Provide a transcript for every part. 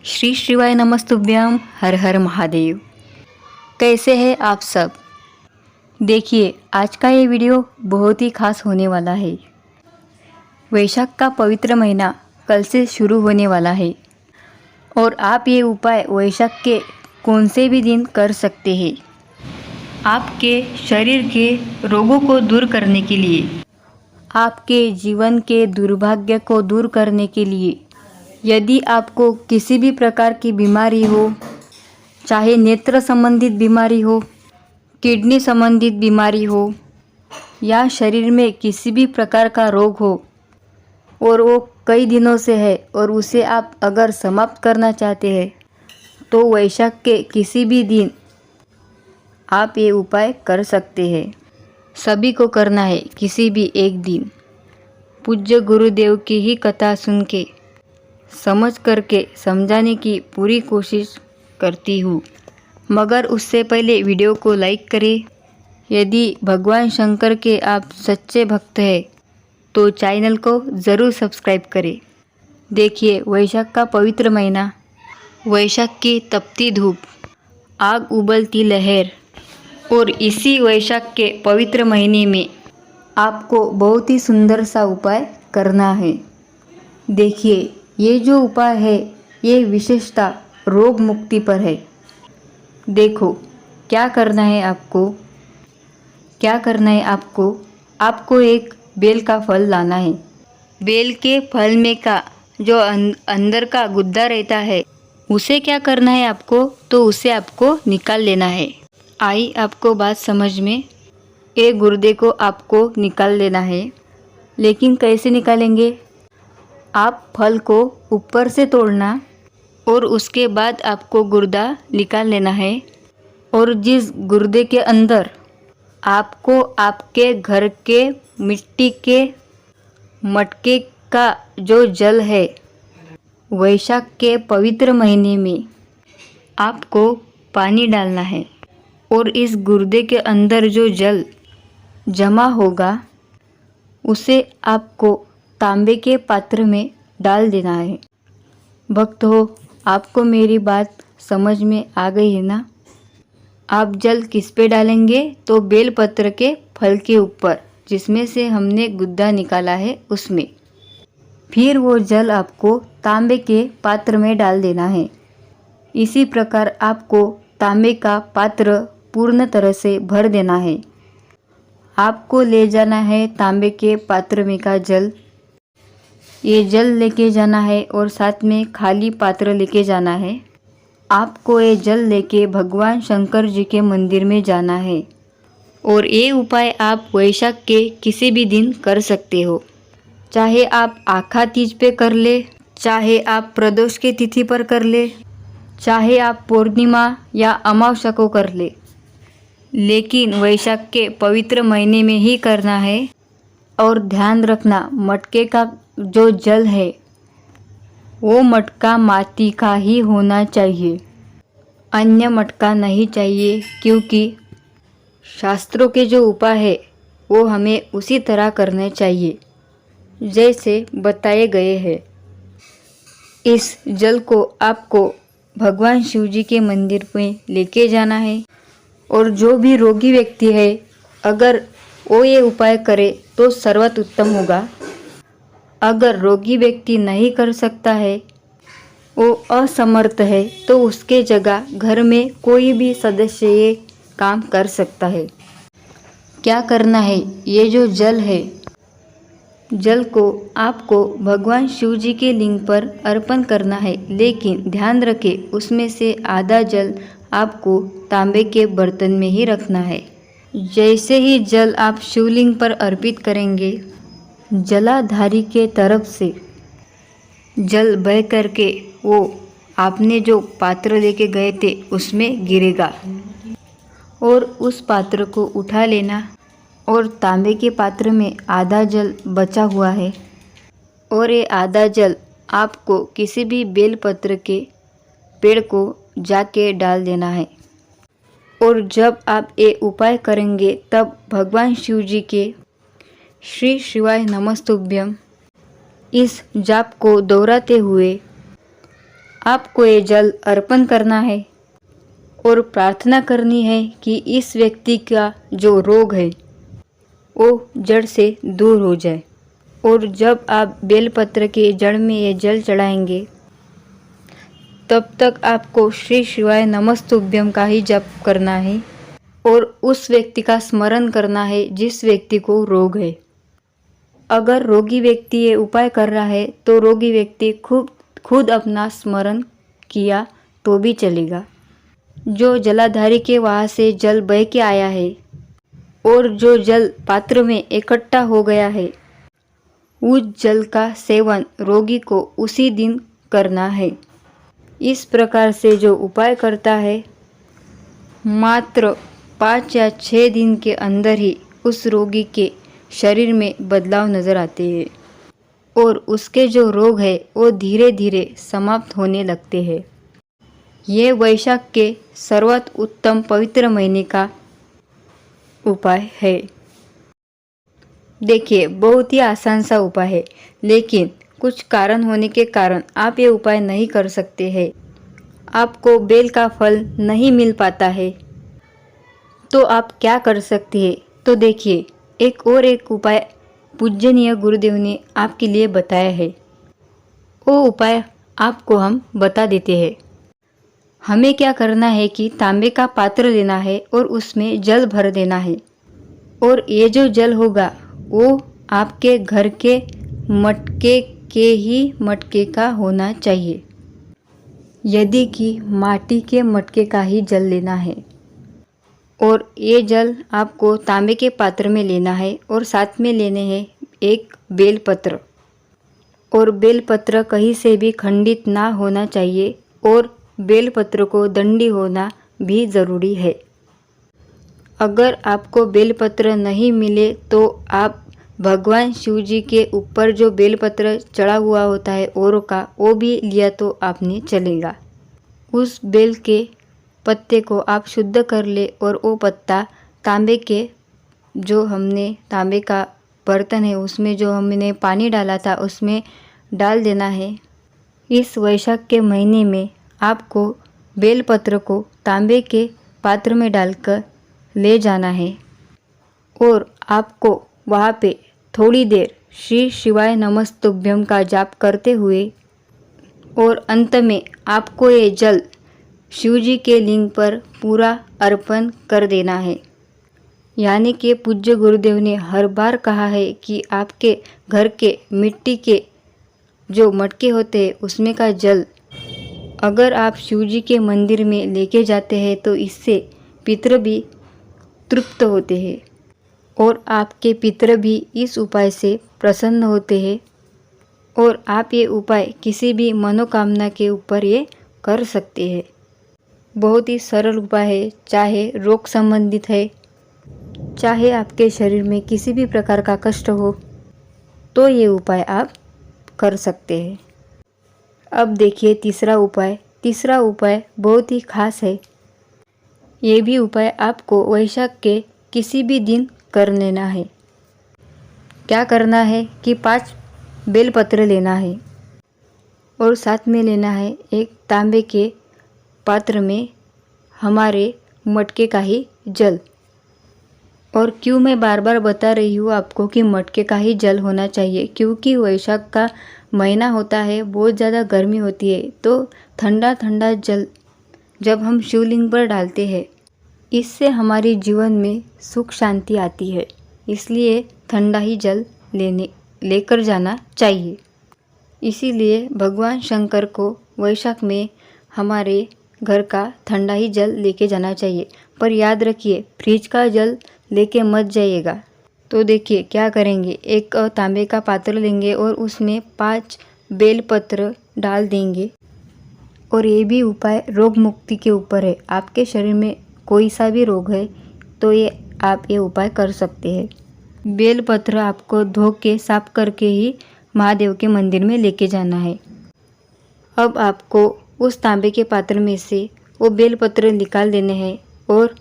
श्री शिवाय नमस्तुभ्यम। हर हर महादेव। कैसे हैं आप सब? देखिए, आज का ये वीडियो बहुत ही खास होने वाला है। वैशाख का पवित्र महीना कल से शुरू होने वाला है और आप ये उपाय वैशाख के कौन से भी दिन कर सकते हैं। आपके शरीर के रोगों को दूर करने के लिए, आपके जीवन के दुर्भाग्य को दूर करने के लिए। यदि आपको किसी भी प्रकार की बीमारी हो, चाहे नेत्र संबंधित बीमारी हो, किडनी संबंधित बीमारी हो या शरीर में किसी भी प्रकार का रोग हो और वो कई दिनों से है और उसे आप अगर समाप्त करना चाहते हैं तो वैशाख के किसी भी दिन आप ये उपाय कर सकते हैं। सभी को करना है किसी भी एक दिन। पूज्य गुरुदेव की ही कथा सुन के समझ करके समझाने की पूरी कोशिश करती हूँ, मगर उससे पहले वीडियो को लाइक करें। यदि भगवान शंकर के आप सच्चे भक्त हैं तो चैनल को ज़रूर सब्सक्राइब करें। देखिए, वैशाख का पवित्र महीना, वैशाख की तपती धूप, आग उबलती लहर, और इसी वैशाख के पवित्र महीने में आपको बहुत ही सुंदर सा उपाय करना है। देखिए, ये जो उपाय है ये विशेषता रोग मुक्ति पर है। देखो, क्या करना है आपको एक बेल का फल लाना है। बेल के फल में का जो अंदर का गुद्दा रहता है उसे क्या करना है आपको, तो उसे आपको निकाल लेना है। आई आपको बात समझ में? ये गुर्दे को आपको निकाल लेना है। लेकिन कैसे निकालेंगे? आप फल को ऊपर से तोड़ना और उसके बाद आपको गुर्दा निकाल लेना है। और जिस गुर्दे के अंदर आपको आपके घर के मिट्टी के मटके का जो जल है, वैशाख के पवित्र महीने में आपको पानी डालना है और इस गुर्दे के अंदर जो जल जमा होगा उसे आपको तांबे के पात्र में डाल देना है। भक्त हो, आपको मेरी बात समझ में आ गई है ना? आप जल किस पे डालेंगे, तो बेल पत्र के फल के ऊपर जिसमें से हमने गुद्दा निकाला है उसमें। फिर वो जल आपको तांबे के पात्र में डाल देना है। इसी प्रकार आपको तांबे का पात्र पूर्ण तरह से भर देना है। आपको ले जाना है तांबे के पात्र में का जल। ये जल लेके जाना है और साथ में खाली पात्र लेके जाना है। आपको ये जल लेके भगवान शंकर जी के मंदिर में जाना है और ये उपाय आप वैशाख के किसी भी दिन कर सकते हो। चाहे आप आखा तीज पे कर ले, चाहे आप प्रदोष के तिथि पर कर ले, चाहे आप पूर्णिमा या अमावस्या को कर ले, लेकिन वैशाख के पवित्र महीने में ही करना है। और ध्यान रखना, मटके का जो जल है वो मटका माटी का ही होना चाहिए, अन्य मटका नहीं चाहिए, क्योंकि शास्त्रों के जो उपाय है वो हमें उसी तरह करने चाहिए जैसे बताए गए हैं। इस जल को आपको भगवान शिव जी के मंदिर में लेके जाना है और जो भी रोगी व्यक्ति है अगर वो ये उपाय करे तो सर्वोत्तम होगा। अगर रोगी व्यक्ति नहीं कर सकता है, वो असमर्थ है, तो उसके जगह घर में कोई भी सदस्य ये काम कर सकता है। क्या करना है? ये जो जल है, जल को आपको भगवान शिव जी के लिंग पर अर्पण करना है, लेकिन ध्यान रखें उसमें से आधा जल आपको तांबे के बर्तन में ही रखना है। जैसे ही जल आप शिवलिंग पर अर्पित करेंगे, जलाधारी के तरफ से जल बह करके वो आपने जो पात्र लेके गए थे उसमें गिरेगा और उस पात्र को उठा लेना। और तांबे के पात्र में आधा जल बचा हुआ है और ये आधा जल आपको किसी भी बेलपत्र के पेड़ को जाके डाल देना है। और जब आप ये उपाय करेंगे तब भगवान शिव जी के श्री शिवाय नमस्तुभ्यम इस जाप को दोहराते हुए आपको ये जल अर्पण करना है और प्रार्थना करनी है कि इस व्यक्ति का जो रोग है वो जड़ से दूर हो जाए। और जब आप बेलपत्र के जड़ में ये जल चढ़ाएंगे तब तक आपको श्री शिवाय नमस्तुभ्यम का ही जप करना है और उस व्यक्ति का स्मरण करना है जिस व्यक्ति को रोग है। अगर रोगी व्यक्ति ये उपाय कर रहा है तो रोगी व्यक्ति खुद अपना स्मरण किया तो भी चलेगा। जो जलाधारी के वहाँ से जल बह के आया है और जो जल पात्र में इकट्ठा हो गया है उस जल का सेवन रोगी को उसी दिन करना है। इस प्रकार से जो उपाय करता है मात्र 5 या 6 दिन के अंदर ही उस रोगी के शरीर में बदलाव नज़र आते हैं और उसके जो रोग है वो धीरे धीरे समाप्त होने लगते हैं। ये वैशाख के सर्वोत्तम पवित्र महीने का उपाय है। देखिए बहुत ही आसान सा उपाय है, लेकिन कुछ कारण होने के कारण आप ये उपाय नहीं कर सकते हैं, आपको बेल का फल नहीं मिल पाता है, तो आप क्या कर सकते हैं? तो देखिए एक उपाय पूजनीय गुरुदेव ने आपके लिए बताया है। वो उपाय आपको हम बता देते हैं। हमें क्या करना है कि तांबे का पात्र लेना है और उसमें जल भर देना है और ये जो जल होगा वो आपके घर के मटके का होना चाहिए। यदि कि माटी के मटके का ही जल लेना है और ये जल आपको तांबे के पात्र में लेना है और साथ में लेने हैं एक बेलपत्र। और बेलपत्र कहीं से भी खंडित ना होना चाहिए और बेलपत्र को दंडी होना भी ज़रूरी है। अगर आपको बेलपत्र नहीं मिले तो आप भगवान शिव जी के ऊपर जो बेलपत्र चढ़ा हुआ होता है औरों का वो भी लिया तो आपने चलेगा। उस बेल के पत्ते को आप शुद्ध कर ले और वो पत्ता तांबे के जो हमने तांबे का बर्तन है उसमें जो हमने पानी डाला था उसमें डाल देना है। इस वैशाख के महीने में आपको बेलपत्र को तांबे के पात्र में डालकर ले जाना है और आपको वहाँ पे थोड़ी देर श्री शिवाय नमस्तुभ्यम का जाप करते हुए और अंत में आपको ये जल शिव जी के लिंग पर पूरा अर्पण कर देना है। यानी कि पूज्य गुरुदेव ने हर बार कहा है कि आपके घर के मिट्टी के जो मटके होते हैं उसमें का जल अगर आप शिव जी के मंदिर में लेके जाते हैं तो इससे पितृ भी तृप्त होते हैं और आपके पितृ भी इस उपाय से प्रसन्न होते हैं और आप ये उपाय किसी भी मनोकामना के ऊपर ये कर सकते हैं। बहुत ही सरल उपाय है, चाहे रोग संबंधित है, चाहे आपके शरीर में किसी भी प्रकार का कष्ट हो तो ये उपाय आप कर सकते हैं। अब देखिए तीसरा उपाय बहुत ही खास है। ये भी उपाय आपको वैशाख के किसी भी दिन कर लेना है। क्या करना है कि 5 बेलपत्र लेना है और साथ में लेना है एक तांबे के पात्र में हमारे मटके का ही जल। और क्यों मैं बार बार बता रही हूँ आपको कि मटके का ही जल होना चाहिए, क्योंकि वैशाख का महीना होता है, बहुत ज़्यादा गर्मी होती है, तो ठंडा ठंडा जल जब हम शिवलिंग पर डालते हैं इससे हमारे जीवन में सुख शांति आती है। इसलिए ठंडा ही जल लेकर जाना चाहिए। इसीलिए भगवान शंकर को वैशाख में हमारे घर का ठंडा ही जल लेके जाना चाहिए। पर याद रखिए फ्रिज का जल लेके मत जाइएगा। तो देखिए क्या करेंगे, एक तांबे का पात्र लेंगे और उसमें 5 बेलपत्र डाल देंगे। और ये भी उपाय रोग मुक्ति के ऊपर है। आपके शरीर में कोई सा भी रोग है तो आप ये उपाय कर सकते हैं। बेलपत्र आपको धो के साफ करके ही महादेव के मंदिर में लेके जाना है। अब आपको उस तांबे के पात्र में से वो बेलपत्र निकाल देने हैं और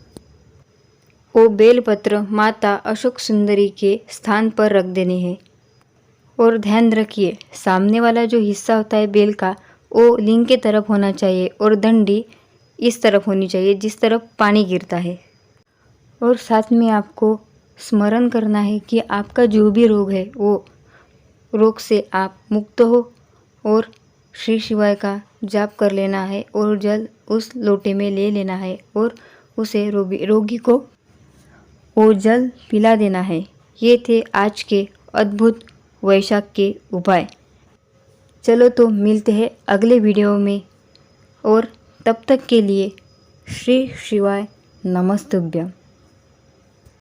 वो बेलपत्र माता अशोक सुंदरी के स्थान पर रख देने हैं। और ध्यान रखिए सामने वाला जो हिस्सा होता है बेल का वो लिंग के तरफ होना चाहिए और डंडी इस तरफ होनी चाहिए जिस तरफ पानी गिरता है। और साथ में आपको स्मरण करना है कि आपका जो भी रोग है वो रोग से आप मुक्त हो और श्री शिवाय का जाप कर लेना है और जल उस लोटे में ले लेना है और उसे रोगी को वो जल पिला देना है। ये थे आज के अद्भुत वैशाख के उपाय। चलो तो मिलते हैं अगले वीडियो में और तब तक के लिए श्री शिवाय नमस्तुभ्यम।